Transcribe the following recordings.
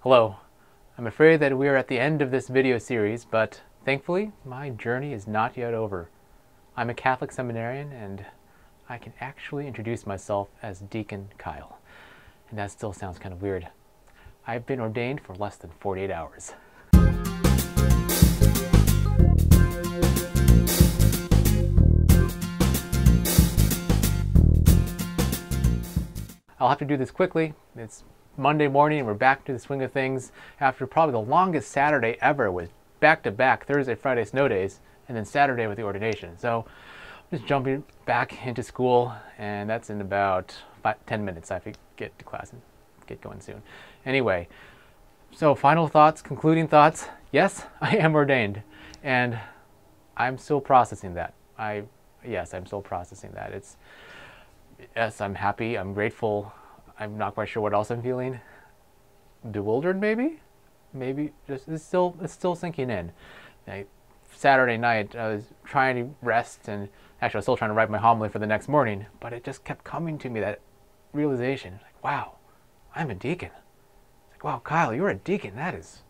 Hello. I'm afraid that we are at the end of this video series, but thankfully my journey is not yet over. I'm a Catholic seminarian and I can actually introduce myself as Deacon Kyle. And that still sounds kind of weird. I've been ordained for less than 48 hours. I'll have to do this quickly. It's Monday morning and we're back to the swing of things after probably the longest Saturday ever with back-to-back Thursday, Friday snow days and then Saturday with the ordination. So I'm just jumping back into school and that's in about 10 minutes. I have to get to class and get going soon. Anyway, so final thoughts, concluding thoughts. Yes, I am ordained and I'm still processing that. Yes, I'm still processing that. Yes, I'm happy, I'm grateful, I'm not quite sure what else I'm feeling. Bewildered maybe? Maybe just it's still sinking in. Saturday night I was trying to rest and actually I was still trying to write my homily for the next morning, but it just kept coming to me, that realization, like, wow, I'm a deacon. It's like, wow, Kyle, you're a deacon, that is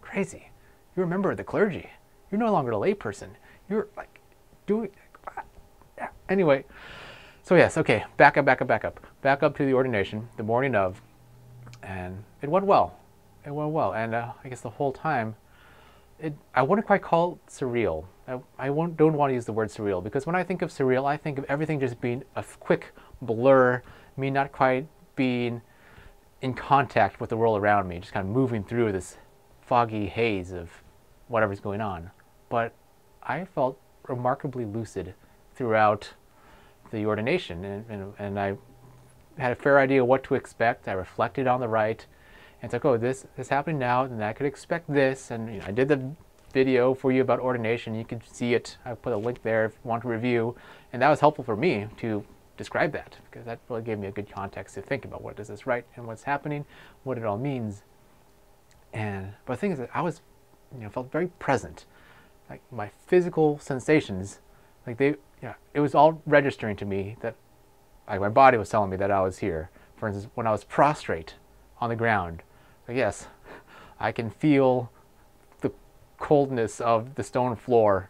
crazy. You're a member of the clergy. You're no longer a layperson. You're like doing, anyway. So yes, okay, back up to the ordination, the morning of, and it went well. It went well, and I guess the whole time, I wouldn't quite call it surreal. I don't want to use the word surreal, because when I think of surreal, I think of everything just being a quick blur, me not quite being in contact with the world around me, just kind of moving through this foggy haze of whatever's going on. But I felt remarkably lucid throughout the ordination, and I had a fair idea what to expect. I reflected on the rite, and it's like, oh, this is happening now, and I could expect this. And I did the video for you about ordination. You could see it. I put a link there if you want to review, and that was helpful for me to describe that, because that really gave me a good context to think about what does this rite and what's happening, what it all means. But the thing is that I was, felt very present. Like my physical sensations, like it was all registering to me that, like, my body was telling me that I was here. For instance, when I was prostrate on the ground, like, yes, I can feel the coldness of the stone floor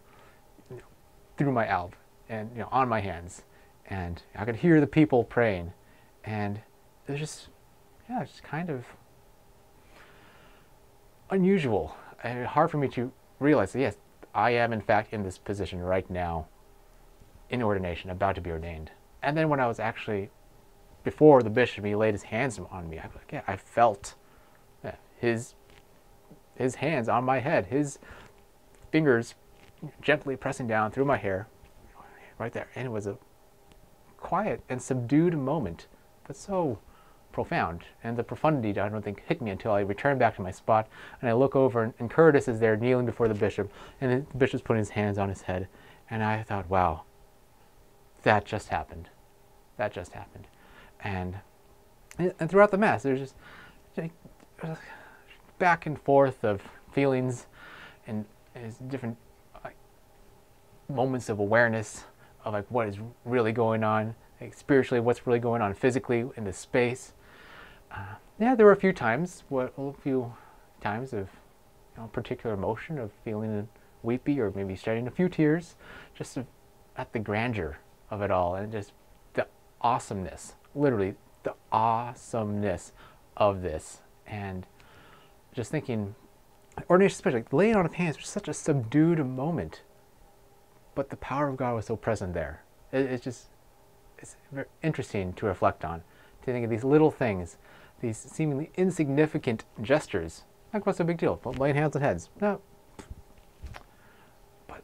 through my alb and on my hands, and I could hear the people praying, and it was just kind of unusual and hard for me to realize that yes, I am in fact in this position right now in ordination, about to be ordained. And then when I was actually, before the bishop, he laid his hands on me, I felt his hands on my head, his fingers gently pressing down through my hair, right there. And it was a quiet and subdued moment, but so profound. And the profundity, I don't think, hit me until I returned back to my spot, and I look over, and Curtis is there kneeling before the bishop, and the bishop's putting his hands on his head. And I thought, wow, that just happened. That just happened. And throughout the Mass, there's just back and forth of feelings and different moments of awareness of like what is really going on, like spiritually, what's really going on physically in this space. There were a few times of particular emotion, of feeling weepy or maybe shedding a few tears, just at the grandeur of it all, and just the awesomeness, literally the awesomeness of this. And just thinking, ordination, especially laying on of hands, was such a subdued moment, but the power of God was so present there. It's very interesting to reflect on, to think of these little things, these seemingly insignificant gestures. Like, what's the big deal? Laying hands on heads. No. But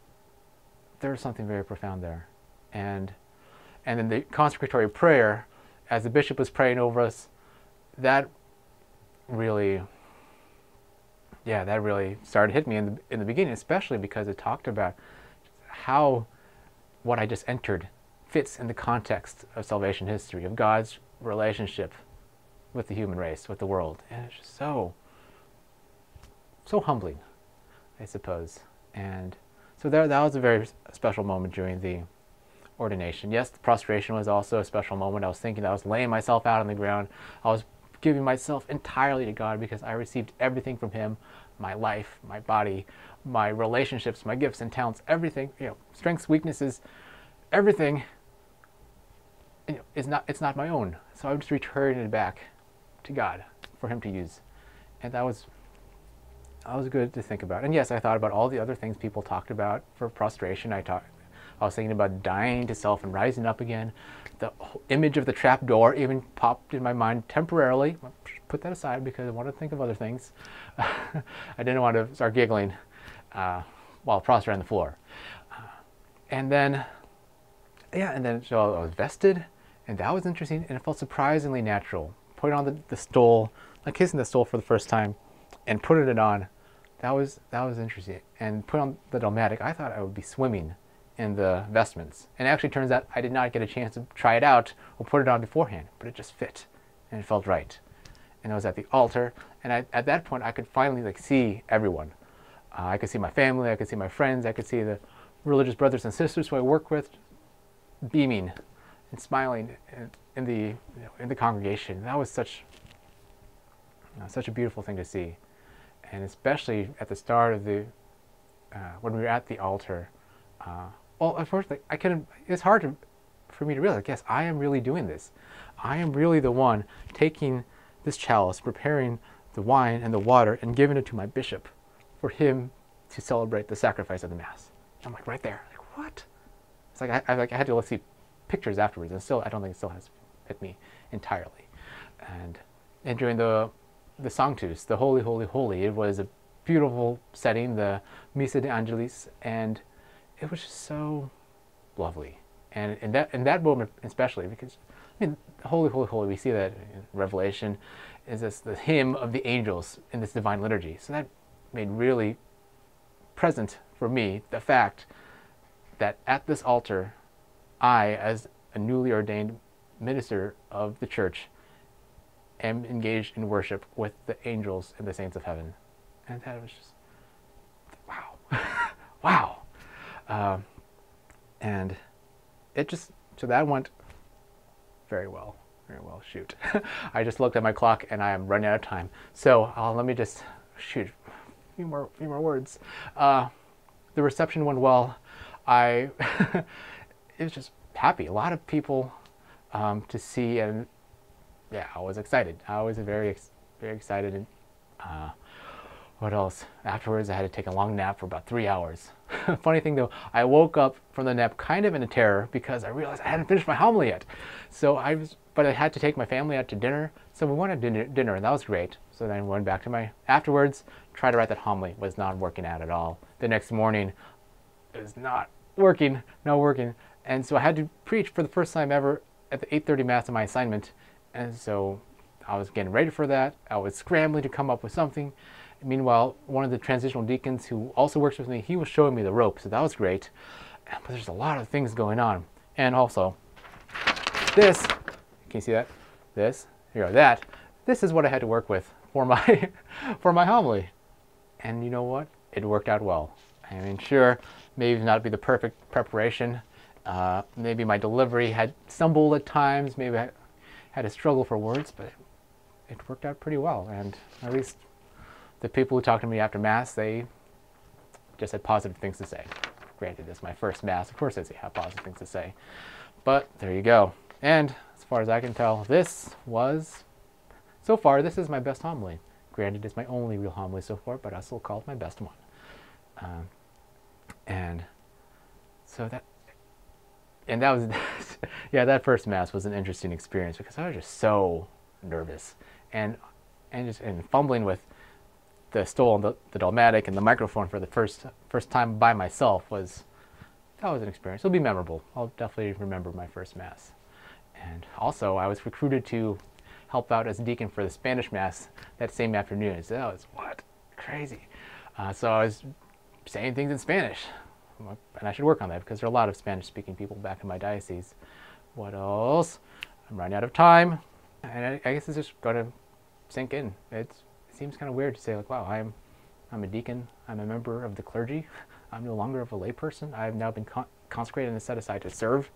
there's something very profound there. And then the consecratory prayer, as the bishop was praying over us, that really started to hit me in the beginning, especially because it talked about how what I just entered fits in the context of salvation history, of God's relationship with the human race, with the world. And it's just so humbling, I suppose. And so that was a very special moment during the ordination. Yes, the prostration was also a special moment. I was thinking, I was laying myself out on the ground. I was giving myself entirely to God because I received everything from Him, my life, my body, my relationships, my gifts and talents, everything, strengths, weaknesses, everything, it's not my own. So I'm just returning it back to God for Him to use. And that was good to think about. And yes, I thought about all the other things people talked about for prostration. I was thinking about dying to self and rising up again. The image of the trap door even popped in my mind temporarily. I'll put that aside because I want to think of other things. I didn't want to start giggling while prostrate on the floor. And then so I was vested, and that was interesting, and it felt surprisingly natural. Putting on the stole, like kissing the stole for the first time, and putting it on, that was interesting. And put on the dalmatic, I thought I would be swimming in the vestments. And it actually turns out I did not get a chance to try it out or put it on beforehand, but it just fit and it felt right. And I was at the altar, and at that point I could finally see everyone. I could see my family, I could see my friends, I could see the religious brothers and sisters who I work with beaming and smiling in the congregation. That was such a beautiful thing to see. And especially at the start of when we were at the altar, well, unfortunately, it's hard for me to realize, yes, I am really doing this. I am really the one taking this chalice, preparing the wine and the water, and giving it to my bishop for him to celebrate the sacrifice of the Mass. I'm like right there, like what? It's like I had to see pictures afterwards, and still I don't think it still has hit me entirely. And during the Sanctus, the Holy, Holy, Holy, it was a beautiful setting, the Missa de Angelis, and it was just so lovely. And in that moment especially, because Holy, Holy, Holy, we see that in Revelation, is this the hymn of the angels in this divine liturgy. So that made really present for me the fact that at this altar, I, as a newly ordained minister of the church, am engaged in worship with the angels and the saints of heaven. And that was just, wow. Wow. And it just, so that went very well. Very well. Shoot. I just looked at my clock and I am running out of time. So let me just shoot a few more words. The reception went well. It was just happy. A lot of people to see, and yeah, I was excited. I was very excited. And what else? Afterwards, I had to take a long nap for about 3 hours. Funny thing though, I woke up from the nap kind of in a terror because I realized I hadn't finished my homily yet. But I had to take my family out to dinner. So we went to dinner, and that was great. So then I went back to afterwards, tried to write that homily. Was not working out at all. The next morning, it was not working. And so I had to preach for the first time ever at the 8:30 Mass of my assignment. And so I was getting ready for that. I was scrambling to come up with something. Meanwhile, one of the transitional deacons who also works with me, he was showing me the ropes, so that was great. But there's a lot of things going on. And also, this, can you see that? This, here, that. This is what I had to work with for my homily. And you know what? It worked out well. I mean, sure, maybe not be the perfect preparation. Maybe my delivery had stumbled at times. Maybe I had to struggle for words, but it worked out pretty well. And at least the people who talked to me after Mass, they just had positive things to say. Granted, this is my first Mass. Of course, they have positive things to say. But there you go. And as far as I can tell, so far, this is my best homily. Granted, it's my only real homily so far, but I still call it my best one. And that was, yeah, that first Mass was an interesting experience because I was just so nervous and fumbling with the stole and the dalmatic and the microphone for the first time by myself was an experience. It'll be memorable. I'll definitely remember my first Mass. And also, I was recruited to help out as deacon for the Spanish Mass that same afternoon. So that was crazy. So I was saying things in Spanish, and I should work on that because there are a lot of Spanish-speaking people back in my diocese. What else? I'm running out of time, and I guess it's just going to sink in. It seems kind of weird to say, like, wow, I'm a deacon. I'm a member of the clergy. I'm no longer of a layperson. I've now been consecrated and set aside to serve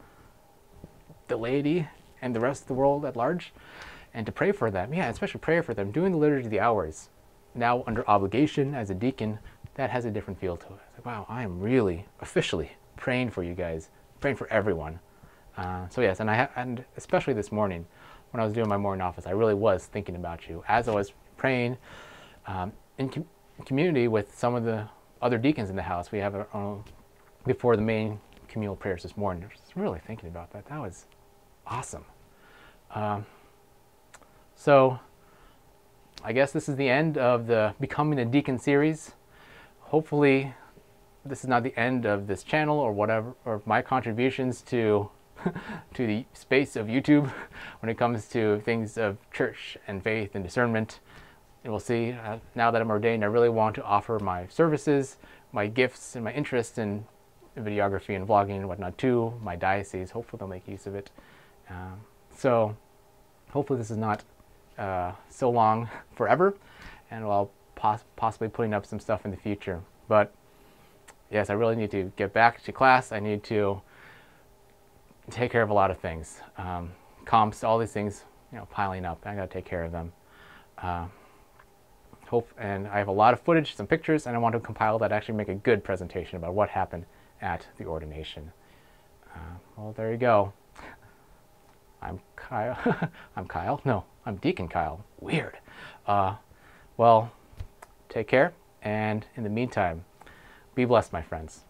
the laity and the rest of the world at large. and to pray for them. Yeah, especially pray for them. Doing the liturgy of the hours, now under obligation as a deacon, that has a different feel to it. It's like, wow, I am really officially praying for you guys, praying for everyone. So yes, and especially this morning when I was doing my morning office, I really was thinking about you as I was praying in community with some of the other deacons in the house. We have our own, before the main communal prayers this morning. I was really thinking about that. That was awesome. So I guess this is the end of the Becoming a Deacon series. Hopefully this is not the end of this channel or whatever, or my contributions to to the space of YouTube when it comes to things of church and faith and discernment. And we'll see. Now that I'm ordained, I really want to offer my services, my gifts, and my interest in videography and vlogging and whatnot to my diocese. Hopefully they'll make use of it. So hopefully this is not so long forever, and I'll possibly putting up some stuff in the future. But yes, I really need to get back to class. I need to take care of a lot of things. Comps, all these things, piling up. I got to take care of them. And I have a lot of footage, some pictures, and I want to compile that, actually make a good presentation about what happened at the ordination. Well, there you go. I'm Kyle. I'm Kyle. No, I'm Deacon Kyle. Weird. Well, take care, and in the meantime, be blessed, my friends.